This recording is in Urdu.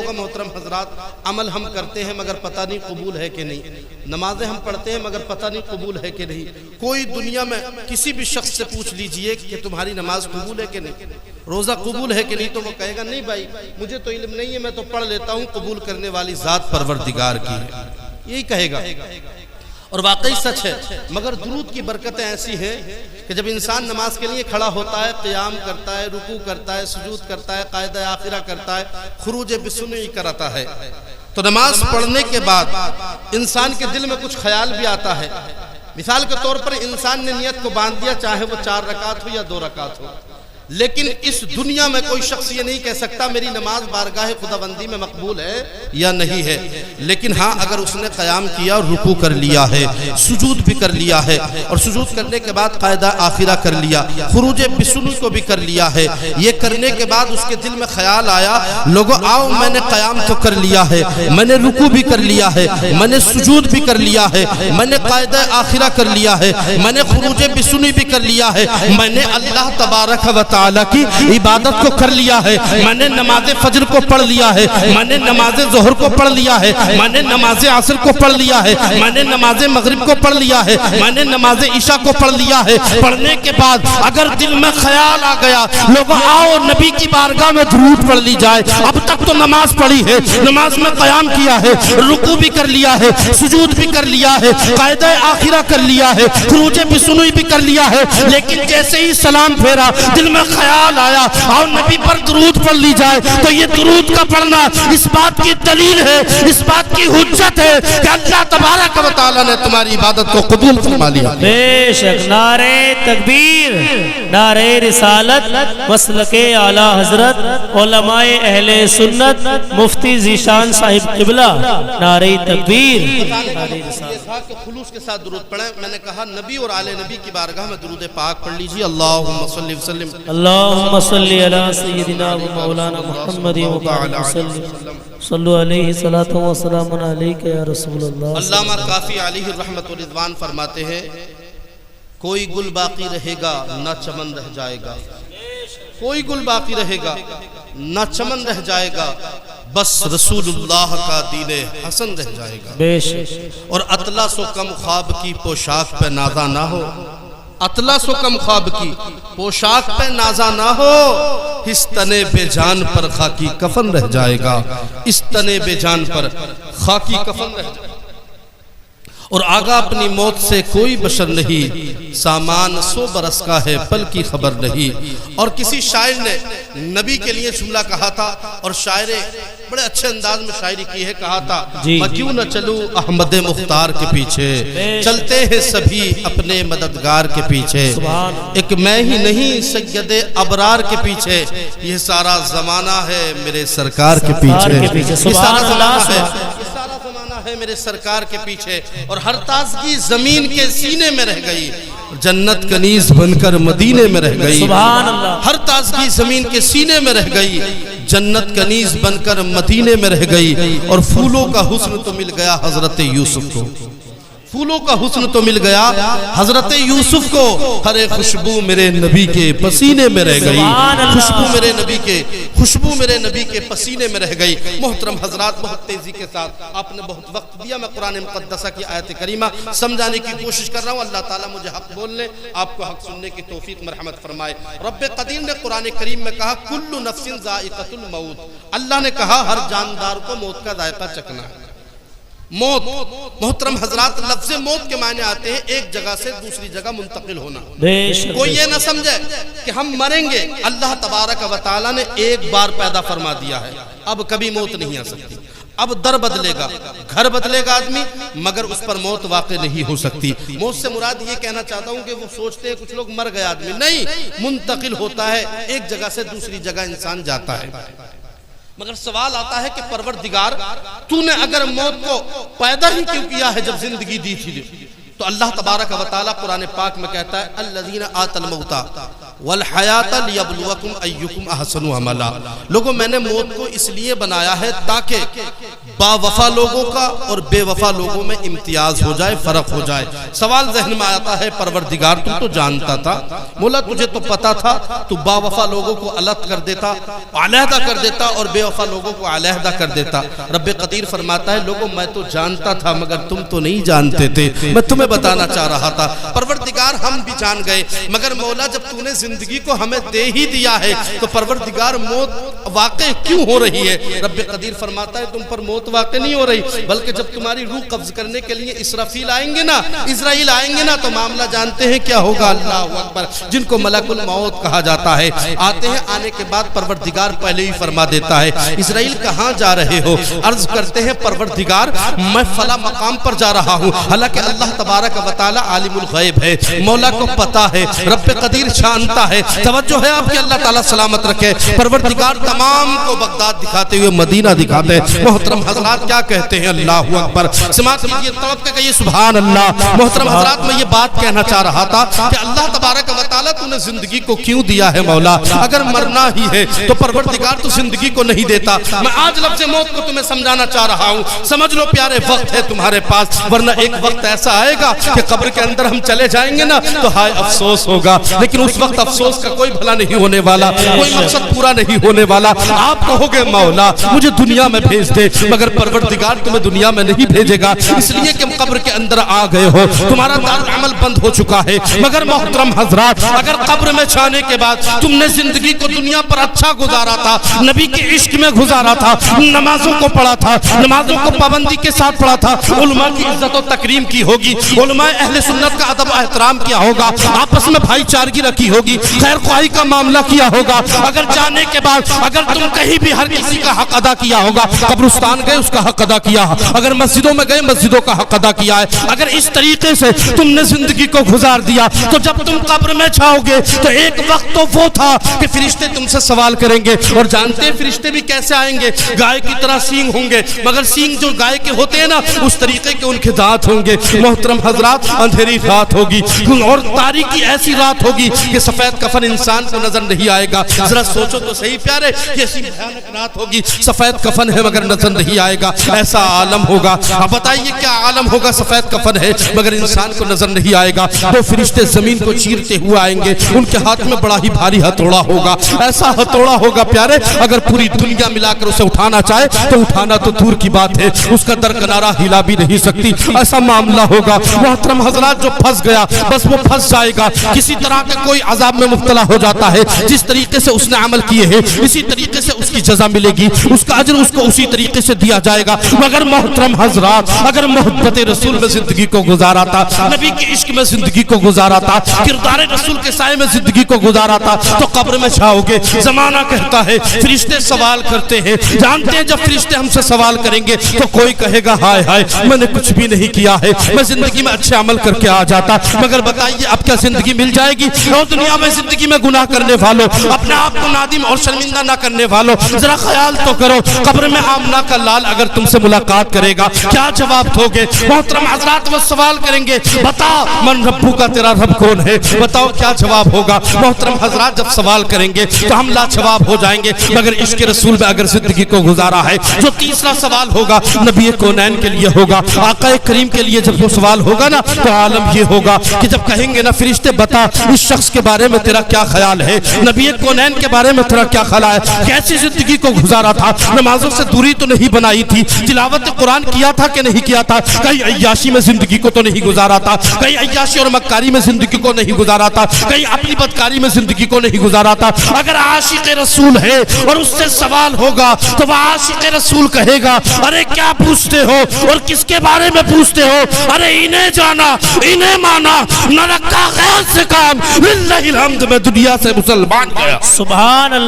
ہوگا محترم حضرات، عمل ہم کرتے ہیں مگر پتہ نہیں قبول ہے کہ نہیں، نمازیں ہم پڑھتے ہیں مگر پتہ نہیں قبول ہے کہ نہیں۔ کوئی دنیا میں کسی بھی شخص سے پوچھ لیجئے کہ تمہاری نماز قبول ہے کہ نہیں، روزہ قبول ہے کہ نہیں، تو وہ کہے گا نہیں بھائی مجھے تو علم نہیں ہے، میں تو پڑھ لیتا ہوں، قبول کرنے والی ذات پروردگار کی ہے، یہی کہے گا۔ اور واقعی سچ ہے، مگر درود کی برکتیں ایسی ہیں کہ جب انسان نماز کے لیے کھڑا ہوتا ہے، قیام کرتا ہے، رکوع کرتا ہے، سجود کرتا ہے، قاعدہ آخرہ کرتا ہے، خروج بسنی کرتا ہے، تو نماز پڑھنے کے بعد انسان کے دل میں کچھ خیال بھی آتا ہے۔ مثال کے طور پر انسان نے نیت کو باندھ دیا، چاہے وہ 4 رکعت ہو یا 2 رکعت ہو، لیکن اس دنیا میں کوئی شخص یہ نہیں کہہ سکتا میری نماز بارگاہ خداوندی میں مقبول ہے یا نہیں ہے، لیکن ہاں اگر اس نے قیام کیا اور رکوع کر لیا ہے، سجود بھی کر لیا ہے، اور سجود کرنے کے بعد قاعدہ آخرہ کر لیا، خروج بسنی کو بھی کر لیا ہے، یہ کرنے کے بعد اس کے دل میں خیال آیا لوگوں آؤ میں نے قیام تو کر لیا ہے، میں نے رکوع بھی کر لیا ہے، میں نے سجود بھی کر لیا ہے، میں نے قاعدہ آخرہ کر لیا ہے، میں نے خروج بسنی بھی کر لیا ہے، میں نے اللہ تبارک و تعالی کی عبادت کو کر لیا ہے، میں نے نماز فجر کو پڑھ لیا ہے، میں نے نماز ظہر کو پڑھ لیا ہے، میں نے نماز عصر کو پڑھ لیا ہے، میں نے نماز مغرب کو پڑھ لیا ہے، میں نے نماز عشاء کو پڑھ لیا ہے۔ پڑھنے کے بعد اگر دل میں خیال آ گیا لوگوں آؤ نبی کی بارگاہ میں درود پڑھ لی جائے، اب تک تو نماز پڑھی ہے، نماز میں قیام کیا ہے، رکوع بھی کر لیا ہے، سجود بھی کر لیا ہے، قاعدہ آخرہ کر لیا ہے، خروج بسنی بھی کر لیا ہے، لیکن جیسے ہی سلام پھیرا دل میں خیال آیا اور نبی پر درود پڑھ لی جائے، تو یہ درود کا پڑھنا اس بات کی دلیل ہے، اس بات کی حجت ہے کہ اللہ تبارک و تعالی نے تمہاری عبادت کو قبول فرما لیا۔ بے شک نعرہ تکبیر، نعرہ رسالت، مسلک اعلیٰ حضرت علماء اہل سنت مفتی ذیشان صاحب قبلہ، نعرہ تکبیر۔ یہ تھا کہ خلوص کے ساتھ درود پڑھیں، میں نے کہا نبی اور آل نبی کی بارگاہ میں درود پاک پڑھ لیجیے، اللہم صلی وسلم اللہم صلی علی سیدنا و مولانا محمد و بارک وسلم، صلو علیہ صلاۃ و سلام علیک یا رسول اللہ۔ علامہ کافی علیہ الرحمت والرضوان فرماتے ہیں کوئی گل باقی رہے گا نہ چمن رہ جائے گا، کوئی گل باقی رہے گا نہ چمن رہ جائے گا، بس رسول اللہ کا دین حسن رہ جائے گا۔ بے شک اور اطلس و کم خواب کی پوشاک پہ نازا نہ ہو، اطلس و کم خواب کی پوشاک پہ نازا نہ ہو، اس تنے بے جان پر خاکی کفن رہ جائے گا، اس تنے بے جان پر خاکی کفن رہ جائے گا۔ اور آگا اپنی موت سے کوئی بشر نہیں، سامان 100 برس کا ہے پل کی خبر نہیں۔ اور کسی شاعر نے نبی کے لیے جملہ کہا تھا، اور شاعر بڑے اچھے انداز میں شاعری کی ہے، کہا تھا میں کیوں نہ چلوں احمد مختار کے پیچھے، چلتے ہیں سبھی اپنے مددگار کے پیچھے، ایک میں ہی نہیں سید ابرار کے پیچھے، یہ سارا زمانہ ہے میرے سرکار کے پیچھے، یہ سارا زمانہ ہے میرے سرکار کے پیچھے۔ اور ہر تازگی زمین کے سینے میں رہ گئی، جنت کنیز بن کر مدینے میں رہ گئی، ہر تازگی زمین کے سینے میں رہ گئی، جنت کنیز بن کر مدینے میں رہ گئی۔ اور پھولوں کا حسن تو مل گیا حضرت یوسف کو، پھولوں کا حسن تو مل گیا حضرت یوسف کو، ہر ایک خوشبو میرے نبی کے پسینے میں رہ گئی، خوشبو میرے نبی کے پسینے میں رہ گئی۔ محترم حضرات بہت تیزی کے ساتھ آپ نے بہت وقت دیا، میں قرآن مقدسہ کی آیت کریمہ سمجھانے کی کوشش کر رہا ہوں، اللہ تعالیٰ مجھے حق بولنے آپ کو حق سننے کی توفیق مرحمت فرمائے۔ رب قدیر نے قرآن کریم میں کہا کل نفس ذائقۃ الموت، اللہ نے کہا ہر جاندار کو موت کا ذائقہ چکھنا ہے۔ موت محترم حضرات لفظ موت کے معنی آتے ہیں ایک جگہ سے دوسری جگہ منتقل ہونا۔ کوئی یہ نہ سمجھے کہ ہم مریں گے، اللہ تبارک و تعالی نے ایک بار پیدا فرما دیا ہے، اب کبھی موت نہیں آ سکتی۔ اب در بدلے گا، گھر بدلے گا آدمی، مگر اس پر موت واقع نہیں ہو سکتی۔ موت سے مراد یہ کہنا چاہتا ہوں کہ وہ سوچتے ہیں کچھ لوگ مر گئے آدمی، نہیں، منتقل ہوتا ہے، ایک جگہ سے دوسری جگہ انسان جاتا ہے۔ مگر سوال آتا ہے کہ پروردگار تو نے اگر موت کو پیدا ہی کیوں کیا ہے جب زندگی دی تھی؟ تو اللہ تبارک و تعالیٰ قرآن پاک میں کہتا ہے الذین آتوا الموت والحیات لیبلوکم ایکم احسن عملا، لوگوں میں نے موت کو اس لیے بنایا ہے تاکہ با وفا لوگوں کا اور بے وفا لوگوں میں امتیاز ہو جائے، فرق ہو جائے۔ سوال ذہن میں آتا ہے، پروردگار تو جانتا تھا، مولا تجھے تو پتا تھا، تو با وفا لوگوں کو الگ کر دیتا، علیحدہ کر دیتا، اور بے وفا لوگوں کو علیحدہ کر دیتا۔ رب قدیر فرماتا ہے لوگوں میں تو جانتا تھا مگر تم تو نہیں جانتے تھے، میں تمہیں بتانا چاہ رہا تھا۔ پروردگار ہم بھی جان گئے، مگر مولا جب تو نے زندگی کو ہمیں دے ہی دیا ہے تو پروردگار موت واقع کیوں ہو رہی ہے؟ رب قدیر فرماتا ہے تم پر موت واقع نہیں ہو رہی، بلکہ جب تمہاری روح قبض کرنے کے لیے اسرافیل آئیں گے نا، اسرائیل آئیں گے نا، تو معاملہ جانتے ہیں کیا ہوگا؟ اللہ اکبر، جن کو ملک الموت کہا جاتا ہے، آتے ہیں، آنے کے بعد پروردگار پہلے ہی فرما دیتا ہے اسرائیل کہاں جا رہے ہو؟ عرض کرتے ہیں پروردگار میں فلاں مقام پر جا رہا ہوں، حالانکہ اللہ تبارک و تعالی عالم الغیب ہے، مولا کو پتا ہے، رب قدیر جانتا ہے۔ توجہ ہے آپ کی، اللہ تعالیٰ سلامت رکھے۔ پروردگار تمام کو بغداد دکھاتے ہوئے مدینہ دکھاتے ہیں۔ محترم حضرات کیا کہتے ہیں؟ اللہ اکبر، سماعت کیجئے، توقع کے کہیے سبحان اللہ۔ محترم حضرات میں یہ بات کہنا چاہ رہا تھا کہ اللہ تبارک و تعالیٰ تو نے زندگی کو کیوں دیا ہے مولا؟ اگر مرنا ہی ہے تو پروردگار تو زندگی کو نہیں دیتا۔ میں آج لفظ موت کو تمہیں سمجھانا چاہ رہا ہوں، سمجھ لو پیارے وقت ہے تمہارے پاس، ورنہ ایک وقت ایسا آئے گا کہ قبر کے اندر ہم چلے جائیں گے نا تو ہائے افسوس ہوگا، لیکن اس وقت افسوس کا کوئی بھلا نہیں ہونے والا، کوئی مقصد پورا نہیں ہونے والا۔ آپ کہو گے مولا مجھے دنیا میں بھیج دے، مگر پروردگار تمہیں دنیا میں نہیں بھیجے گا، اس لیے کہ قبر کے اندر آ گئے ہو، تمہارا دارالعمل بند ہو چکا ہے۔ مگر محترم حضرات اگر قبر میں جانے کے بعد تم نے زندگی کو دنیا پر اچھا گزارا تھا، نبی کے عشق میں گزارا تھا، نمازوں کو پڑھا تھا، نمازوں کو پابندی کے ساتھ پڑھا تھا، علماء کی عزت و تکریم کی ہوگی، علماء اہل سنت کا ادب و احترام کیا ہوگا، آپس میں بھائی چارگی رکھی ہوگی، خیر خواہی کا معاملہ کیا ہوگا، اگر جانے کے بعد اگر تم کہیں بھی ہر کسی کا حق ادا کیا ہوگا، قبرستان گئے اس کا حق ادا کیا، اگر مسجدوں میں گئے مسجدوں کا حق ادا کیا ہے، اگر اس طریقے سے تم نے زندگی کو گزار دیا تو جب تم قبر میں جاؤ گے تو ایک وقت تو وہ تھا کہ فرشتے تم سے سوال کریں گے، اور جانتے ہیں فرشتے بھی کیسے آئیں گے؟ گائے کی طرح سینگ ہوں گے، مگر سینگ جو گائے کے ہوتے ہیں نا اس طریقے کے ان کے دانت ہوں گے۔ محترم حضرات اندھیری رات ہوگی اور تاریکی ایسی رات ہوگی کہ سفید کفن انسان کو نظر نہیں آئے گا۔ ذرا سوچو تو صحیح پیارے، ایسی بھیانک رات ہوگی، سفید کفن ہے مگر نظر نہیں آئے گا، ایسا عالم ہوگا۔ اب بتائیے کیا عالم ہوگا؟ سفید کفن ہے مگر انسان کو نظر نہیں آئے گا۔ وہ فرشتے زمین کو چیرتے ہوئے آئیں گے، ان کے ہاتھ میں بڑا ہی بھاری ہتھوڑا ہوگا، ایسا ہتھوڑا ہوگا پیارے اگر پوری دنیا ملا کر اسے اٹھانا چاہے تو اٹھانا تو دور کی بات ہے، اس کا درکنارہ ہلا بھی نہیں سکتی، ایسا معاملہ ہوگا۔ محترم حضرات جو پھنس گیا بس وہ پھنس جائے گا، کسی طرح کے کوئی عذاب میں مبتلا ہو جاتا ہے، جس طریقے سے اس نے عمل کیے ہیں اسی طریقے سے اس کی جزا ملے گی، اس کا اجر اس کو اسی طریقے سے دیا جائے گا۔ مگر محترم حضرات اگر محبت رسول میں زندگی کو گزارا تھا، نبی کے عشق میں زندگی کو گزارا تھا، کردار رسول کے سائے میں زندگی کو گزارا تھا، تو قبر میں جاؤ گے، زمانہ کہتا ہے فرشتے سوال کرتے ہیں، جانتے ہیں جب فرشتے ہم سے سوال کریں گے تو کوئی کہے گا ہائے ہائے میں نے کچھ بھی نہیں کیا ہے، میں زندگی میں اچھے عمل کر کے آ جاتا۔ مگر بتائیے اب کیا زندگی مل جائے گی؟ اور دنیا میں زندگی میں گناہ کرنے والوں، اپنے آپ کو نادم اور شرمندہ نہ کرنے والوں، ذرا خیال تو کرو قبر میں آمنہ کا لال اگر تم سے ملاقات کرے گا کیا جواب دو گے؟ محترم حضرات وہ سوال کریں گے بتا من ربو کا، تیرا رب کون ہے؟ بتاؤ کیا جواب ہوگا؟ محترم حضرات جب سوال کریں گے تو ہم لاجواب ہو جائیں گے، مگر عشق رسول میں اگر زندگی کو گزارا ہے۔ جو تیسرا سوال ہوگا نبی کونین کے لیے ہوگا، آقا کریم کے لیے جب وہ سوال ہوگا نا تو عالم یہ ہوگا کہ جب کہیں گے نا فرشتے بتا اس شخص کے بارے میں تیرا کیا خیال ہے، نبی کونین کے بارے میں تیرا کیا خیال ہے، کیسی زندگی کو گزارا تھا، نمازوں سے دوری تو نہیں بنائی تھی، تلاوت قرآن کیا تھا کہ نہیں کیا تھا، کہیں عیاشی میں زندگی کو تو نہیں گزارا تھا، کہیں عیاشی اور مکاری میں زندگی کو نہیں گزارا تھا، کہیں اپنی بدکاری میں زندگی کو نہیں گزارا تھا۔ اگر عاشق رسول ہے اور اس سے سوال ہوگا تو وہ عاشق رسول کہے گا ارے کیا پوچھتے ہو اور کس کے بارے میں پوچھتے ہو؟ ارے انہیں جانا انہیں مانا، نہ رکھا غیر سے کام، للہ الحمد میں دنیا سے مسلمان گیا۔ سبحان اللہ۔